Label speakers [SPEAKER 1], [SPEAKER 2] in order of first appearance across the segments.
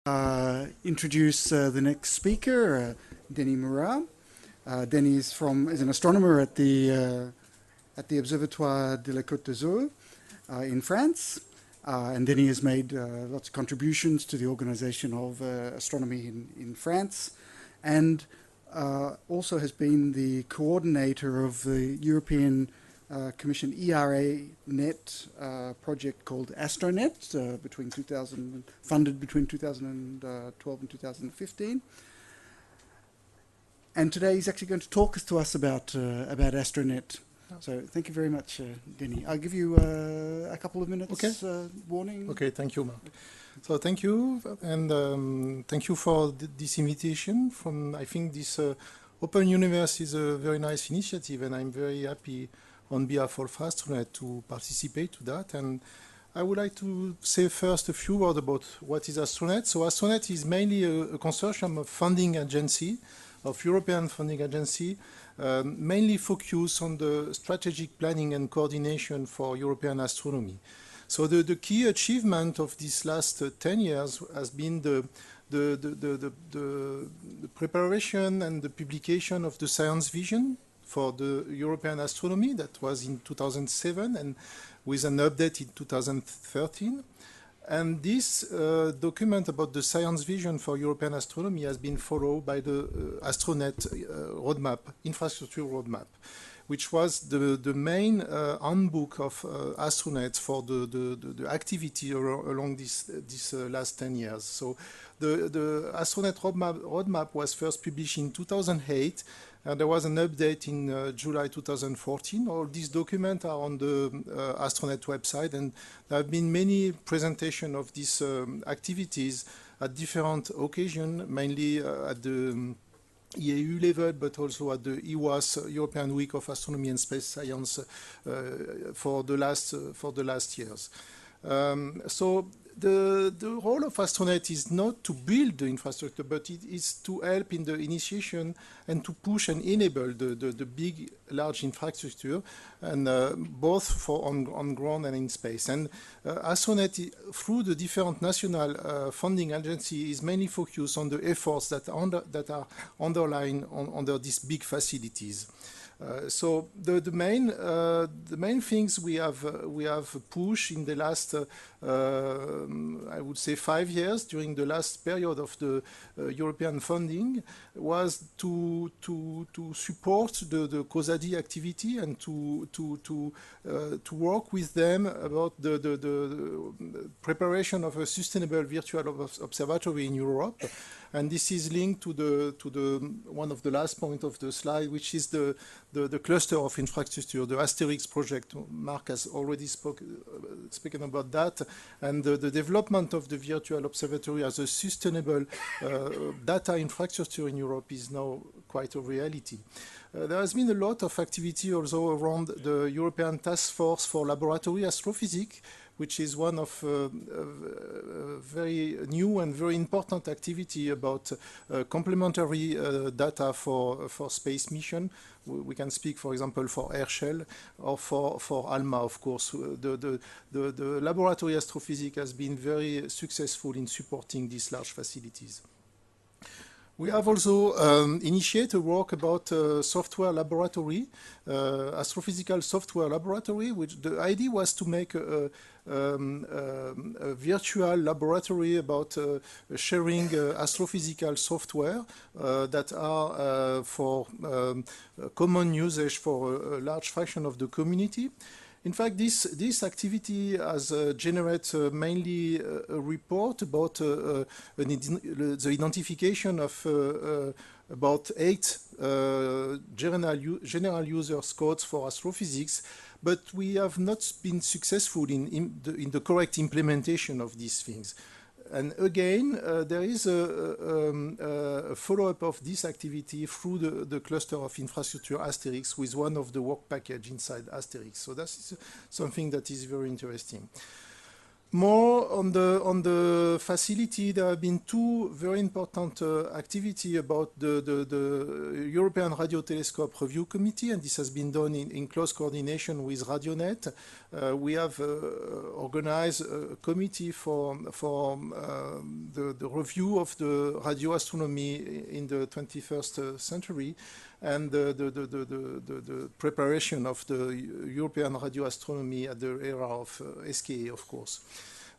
[SPEAKER 1] Introduce the next speaker, Denis Mourard. Denis is an astronomer at the Observatoire de la Côte d'Azur in France, and Denis has made lots of contributions to the organization of astronomy in France, and also has been the coordinator of the European Commission ERA net project called Astronet funded between 2012 and 2015. And today he's actually going to talk to us about Astronet. So thank you very much, Denis. I'll give you a couple of minutes warning.
[SPEAKER 2] Okay, thank you, Mark. So thank you, and thank you for this invitation. I think this Open Universe is a very nice initiative, and I'm very happy on behalf of Astronet to participate to that. And I would like to say first a few words about what is Astronet. So Astronet is mainly a consortium of European funding agency, mainly focused on the strategic planning and coordination for European astronomy. So the key achievement of these last 10 years has been the preparation and the publication of the science vision for the European astronomy that was in 2007 and with an update in 2013. And this document about the science vision for European astronomy has been followed by the Astronet roadmap, infrastructure roadmap, which was the main handbook of Astronet for the activity along this last 10 years. So the Astronet roadmap was first published in 2008, and there was an update in July 2014. All these documents are on the Astronet website, and there have been many presentations of these activities at different occasions, mainly at the EAU level, but also at the EWAS, European Week of Astronomy and Space Science, for the last years. So the role of Astronet is not to build the infrastructure, but it is to help in the initiation and to push and enable the big, large infrastructure, and both for on ground and in space. And Astronet, through the different national funding agencies, is mainly focused on the efforts that are underlined under these big facilities. So the main things we have pushed in the last I would say 5 years during the last period of the European funding was to support the COSADI activity and to work with them about the preparation of a sustainable virtual observatory in Europe. And this is linked to the one of the last point of the slide, which is the cluster of infrastructure, the Asterix project. Mark has already spoken about that, and the development of the virtual observatory as a sustainable data infrastructure in Europe is now quite a reality. There has been a lot of activity also around the European Task Force for Laboratory Astrophysics, which is one of very new and very important activity about complementary data for space mission. We can speak, for example, for Herschel or for ALMA, of course. The laboratory astrophysics has been very successful in supporting these large facilities. We have also initiated work about software laboratory, astrophysical software laboratory, which the idea was to make a virtual laboratory about sharing astrophysical software that are for common usage for a large fraction of the community. In fact, this activity has generated mainly a report about the identification of about 8 general users codes for astrophysics, but we have not been successful in the correct implementation of these things. And again, there is a follow-up of this activity through the cluster of infrastructure Asterix with one of the work package inside Asterix. So that's something that is very interesting. More on the facility, there have been 2 very important activity about the European Radio Telescope Review Committee, and this has been done in close coordination with Radionet. we have organized a committee for the review of the radio astronomy in the 21st century and the preparation of the European radio astronomy at the era of SKA, of course.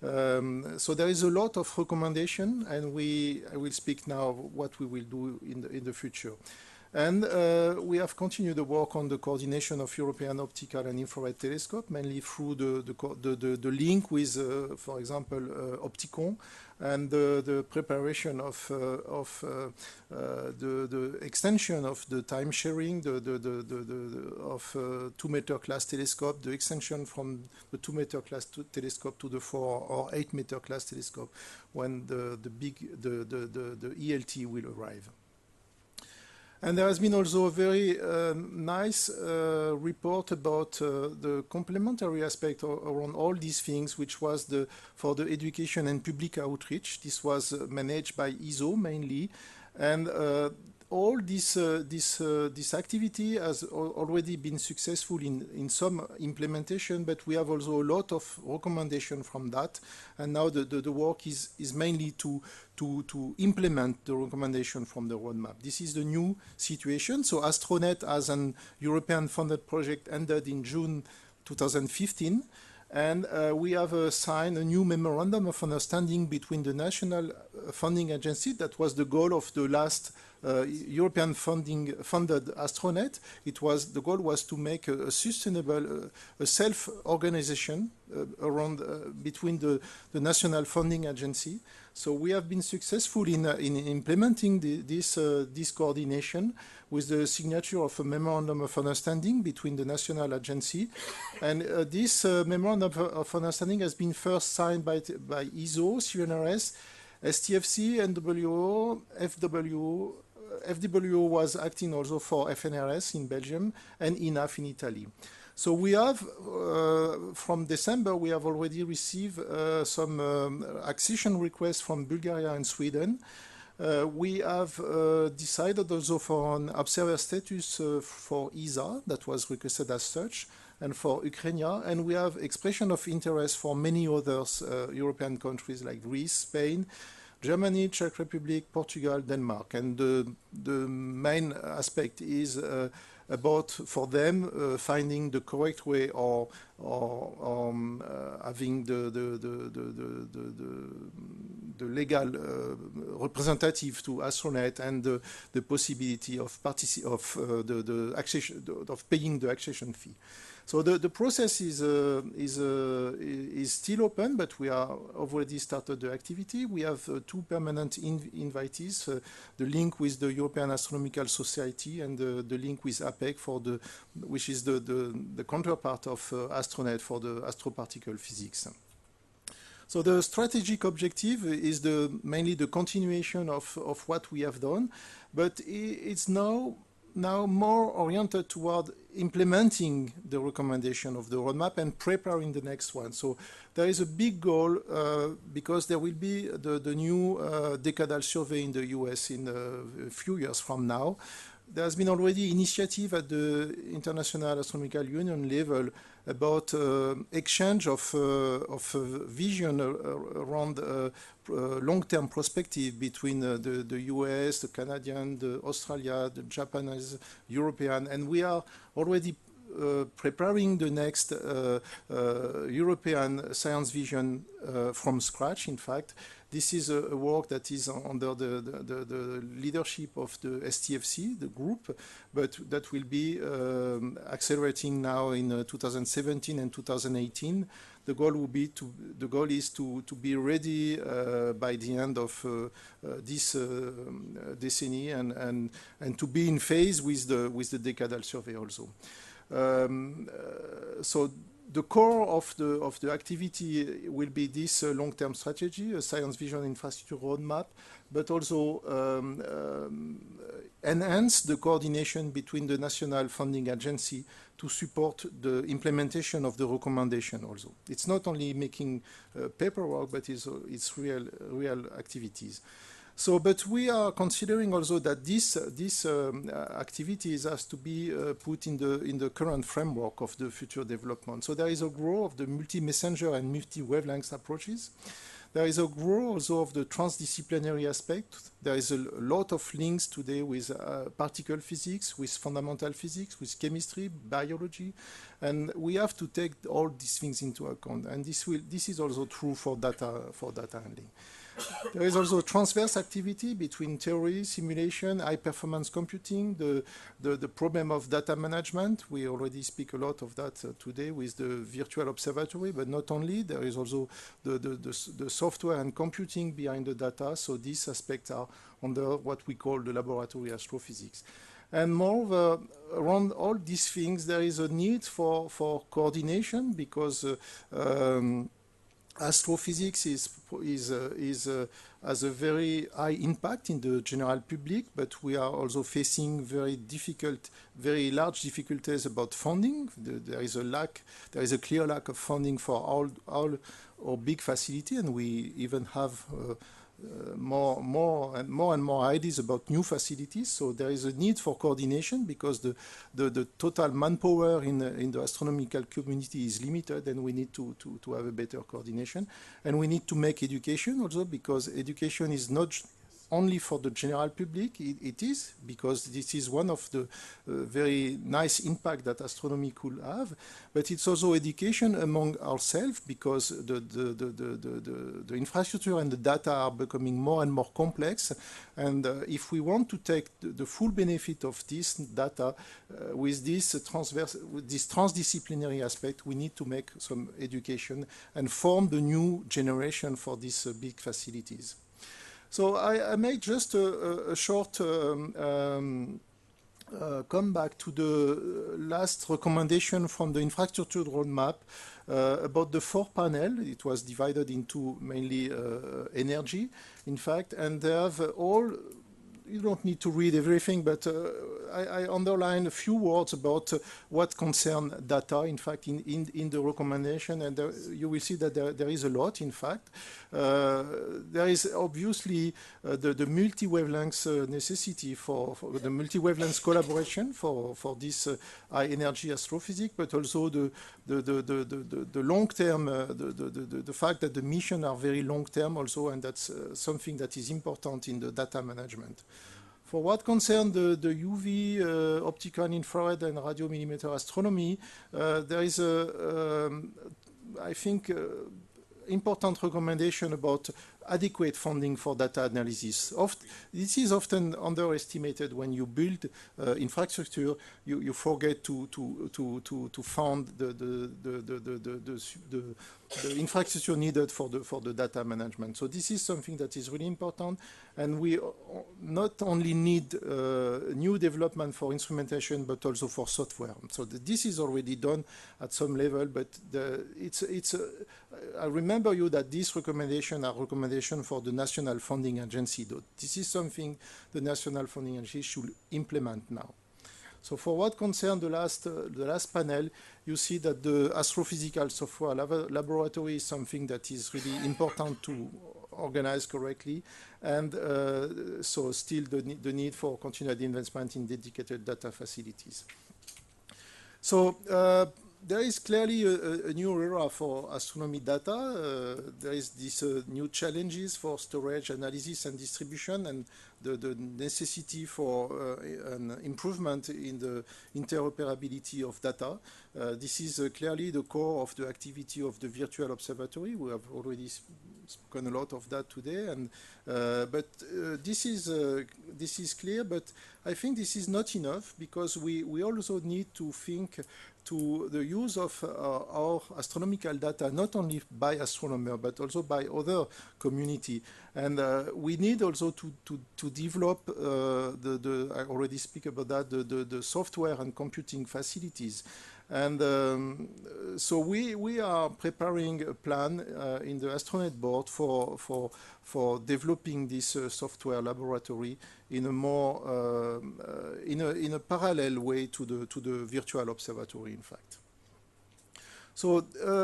[SPEAKER 2] So there is a lot of recommendation, and I will speak now what we will do in the future. And we have continued the work on the coordination of European optical and infrared telescope, mainly through the link with, for example, Opticon, and the preparation of the extension of the time sharing of 2-meter class telescope, the extension from the 2-meter class telescope to the 4 or 8-meter class telescope when the ELT will arrive. And there has been also a very nice report about the complementary aspect around all these things, which was for the education and public outreach. This was managed by ESO mainly, and all this activity has already been successful in some implementation, but we have also a lot of recommendation from that. And now the work is mainly to implement the recommendation from the roadmap. This is the new situation. So Astronet, as an European funded project, ended in June 2015. And we have signed a new memorandum of understanding between the national funding agency. That was the goal of the last European funded Astronet. The goal was to make a sustainable, self-organization around between the national funding agency. So we have been successful in implementing this coordination with the signature of a memorandum of understanding between the national agency. And this memorandum of understanding has been first signed by ESO, CNRS, STFC, NWO, FW. FWO was acting also for FNRS in Belgium and INAF in Italy. So we have, from December, we have already received some accession requests from Bulgaria and Sweden. We have decided also for an observer status for ESA, that was requested as such, and for Ukraine, and we have expression of interest for many others European countries like Greece, Spain, Germany, Czech Republic, Portugal, Denmark. And the main aspect is about, for them, finding the correct way or having the legal representative to Astronet and the possibility of paying the accession fee. So the process is still open, but we are already started the activity. We have 2 permanent invitees, the link with the European Astronomical Society and the link with APEC, which is the counterpart of Astronet for the astroparticle physics. So the strategic objective is mainly the continuation of what we have done, but it's now more oriented toward implementing the recommendation of the roadmap and preparing the next one. So there is a big goal because there will be the new decadal survey in the US in a few years from now. There has been already initiative at the International Astronomical Union level about exchange of vision around long-term perspective between the US, the Canadian, the Australia, the Japanese, European, and we are already preparing the next European science vision from scratch, in fact. This is a work that is under the leadership of the STFC, the group, but that will be accelerating now in 2017 and 2018. The goal is to be ready by the end of this decenny and to be in phase with the decadal survey also. So the core of the activity will be this long-term strategy, a science vision infrastructure roadmap, but also enhance the coordination between the national funding agency to support the implementation of the recommendation also. It's not only making paperwork, but it's real activities. So, but we are considering also that this activities has to be put in the current framework of the future development. So there is a growth of the multi-messenger and multi-wavelength approaches. There is a growth also of the transdisciplinary aspect. There is a lot of links today with particle physics, with fundamental physics, with chemistry, biology, and we have to take all these things into account. And this is also true for data handling. There is also transverse activity between theory, simulation, high-performance computing, the problem of data management. We already speak a lot of that today with the virtual observatory, but not only. There is also the software and computing behind the data, so these aspects are under what we call the laboratory astrophysics. And moreover, around all these things, there is a need for coordination because astrophysics has a very high impact in the general public, but we are also facing very large difficulties about funding. There is a clear lack of funding for all our big facility, and we even have more and more ideas about new facilities. So there is a need for coordination because the total manpower in the astronomical community is limited, and we need to have a better coordination. And we need to make education also, because education is not only for the general public. It is, because this is one of the very nice impact that astronomy could have, but it's also education among ourselves, because the infrastructure and the data are becoming more and more complex, and if we want to take the full benefit of this data with this transdisciplinary aspect, we need to make some education and form the new generation for these big facilities. So I made just a short comeback to the last recommendation from the infrastructure roadmap about the 4 panel. It was divided into mainly energy, in fact, and they have all. You don't need to read everything, but I underline a few words about what concern data, in fact, in the recommendation, and you will see that there is a lot, in fact. There is obviously the multi-wavelengths necessity for the multi-wavelengths collaboration for this high energy astrophysics, but also the long term, the fact that the missions are very long term also, and that's something that is important in the data management. For what concerns the UV, optical, infrared, and radio millimeter astronomy, there is I think, important recommendation about adequate funding for data analysis. This is often underestimated when you build infrastructure. You forget to fund the infrastructure needed for the data management. So this is something that is really important, and we not only need new development for instrumentation, but also for software. So this is already done at some level, but I remember you that these recommendations are recommendations for the National Funding Agency. This is something the National Funding Agency should implement now. So for what concerns the last panel, you see that the astrophysical software laboratory is something that is really important to organize correctly, and so still the need for continued investment in dedicated data facilities. So there is clearly a new era for astronomy data. There is these new challenges for storage, analysis, and distribution, and the necessity for an improvement in the interoperability of data. This is clearly the core of the activity of the virtual observatory. We have already spoken a lot of that today, and but this is clear. But I think this is not enough, because we also need to think to the use of our astronomical data, not only by astronomers, but also by other community. And we need also to develop I already speak about that, the software and computing facilities. And so we are preparing a plan in the Astronet board for developing this software laboratory in a more in a parallel way to the virtual observatory, in fact. So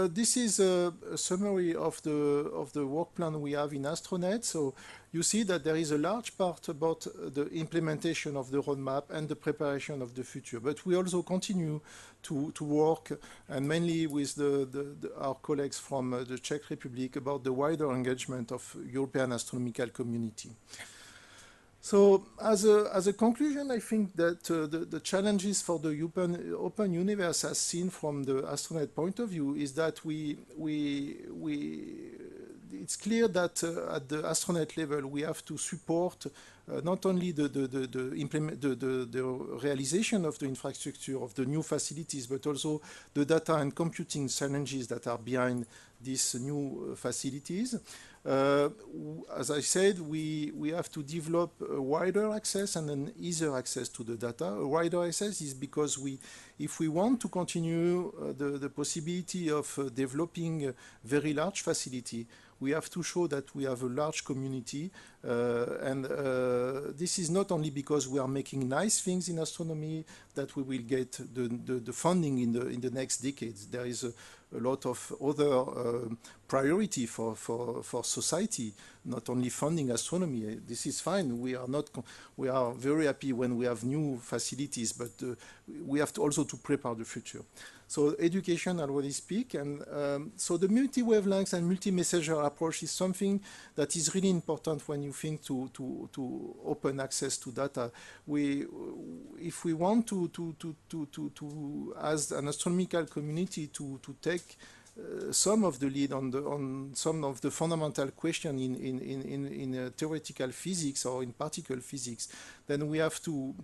[SPEAKER 2] this is a summary of the work plan we have in Astronet. So you see that there is a large part about the implementation of the roadmap and the preparation of the future. But we also continue to work, and mainly with our colleagues from the Czech Republic, about the wider engagement of European astronomical community. So as a conclusion, I think that the challenges for the open universe, as seen from the Astronet point of view, is that it's clear that at the Astronet level we have to support not only the realization of the infrastructure of the new facilities, but also the data and computing challenges that are behind these new facilities. As I said, we have to develop a wider access and an easier access to the data. A wider access is because if we want to continue the possibility of developing a very large facility, we have to show that we have a large community, and this is not only because we are making nice things in astronomy that we will get the funding in the next decades. There is a lot of other priority for society, not only funding astronomy. This is fine. We are very happy when we have new facilities, but we have to also to prepare the future. So education, I already speak, and so the multi-wavelengths and multi-messenger approach is something that is really important when you think to open access to data. If we want to as an astronomical community to take some of the lead on some of the fundamental question in theoretical physics or in particle physics, then we have to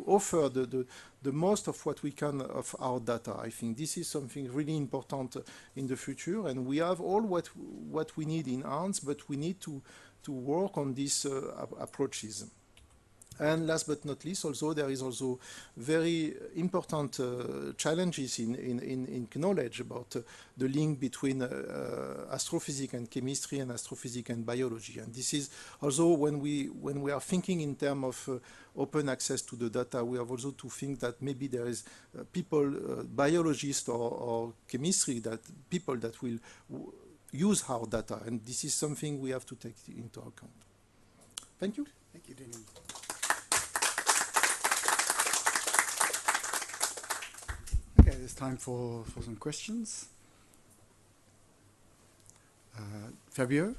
[SPEAKER 2] offer the most of what we can of our data. I think this is something really important in the future, and we have all what we need in hands, but we need to work on these approaches. And last but not least, also there is also very important challenges in knowledge about the link between astrophysics and chemistry and astrophysics and biology. And this is also when we are thinking in terms of open access to the data, we have also to think that maybe there is people, biologists or chemistry, people that will use our data, and this is something we have to take into account. Thank you.
[SPEAKER 1] Thank you, Denis. Okay, it's time for some questions. Fabio?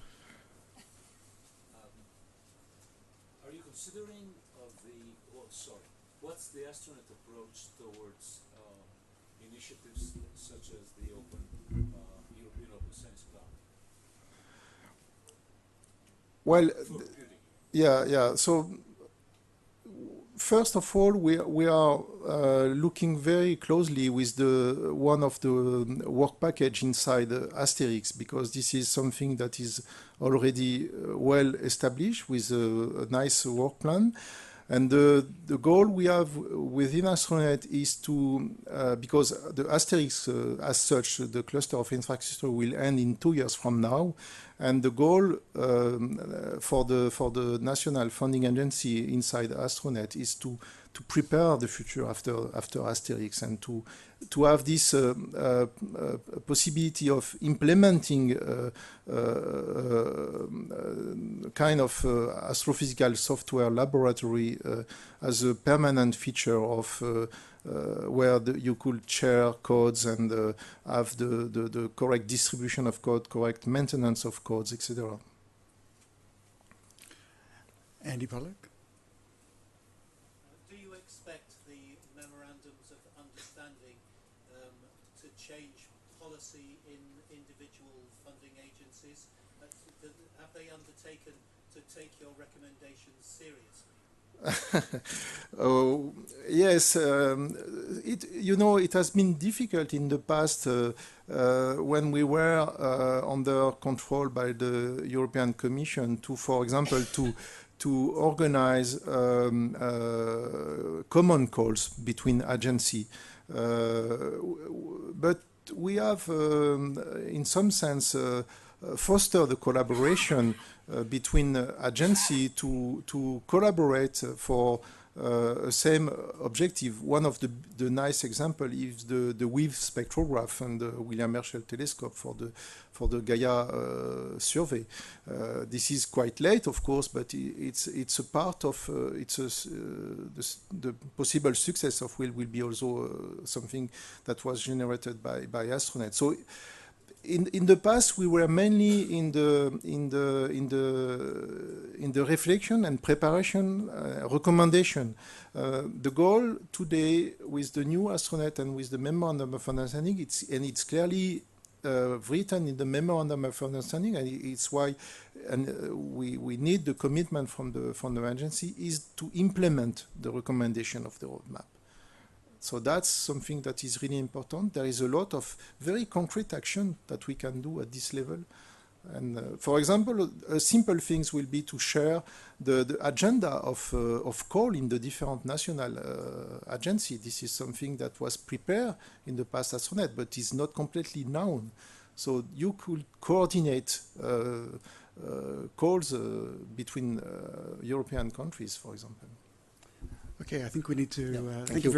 [SPEAKER 3] Are you considering what's the astronaut approach towards initiatives such as the European Open Science Cloud?
[SPEAKER 2] Well, yeah. So first of all, we are looking very closely with one of the work package inside Asterix, because this is something that is already well established with a nice work plan. And the goal we have within Astronet is to, because the Asterix, as such, the cluster of infrastructure will end in 2 years from now, and the goal for the national funding agency inside Astronet is to prepare the future after Asterix, and to have this possibility of implementing kind of astrophysical software laboratory as a permanent feature of where you could share codes and have the correct distribution of code, correct maintenance of codes, etc.
[SPEAKER 1] Andy Pollock?
[SPEAKER 4] Do you expect the memorandums of understanding to change policy in individual funding agencies? Have they undertaken to take your recommendations seriously?
[SPEAKER 2] Oh, yes, it has been difficult in the past when we were under control by the European Commission to, for example, to organize common calls between agencies. But we have, in some sense, foster the collaboration between agencies to collaborate for a same objective. One of the nice example is the WIV spectrograph and the William Herschel telescope for the Gaia survey. This is quite late, of course, but it's a part of the possible success of will be also something that was generated by astronauts. So in the past, we were mainly in the reflection and preparation, recommendation. The goal today with the new astronaut and with the memorandum of understanding, it's clearly written in the memorandum of understanding, and it's why we need the commitment from the agency is to implement the recommendation of the roadmap. So that's something that is really important. There is a lot of very concrete action that we can do at this level. And for example, simple things will be to share the agenda of call in the different national agencies. This is something that was prepared in the past astronaut, but is not completely known. So you could coordinate calls between European countries, for example.
[SPEAKER 1] Okay, I think we need to thank you.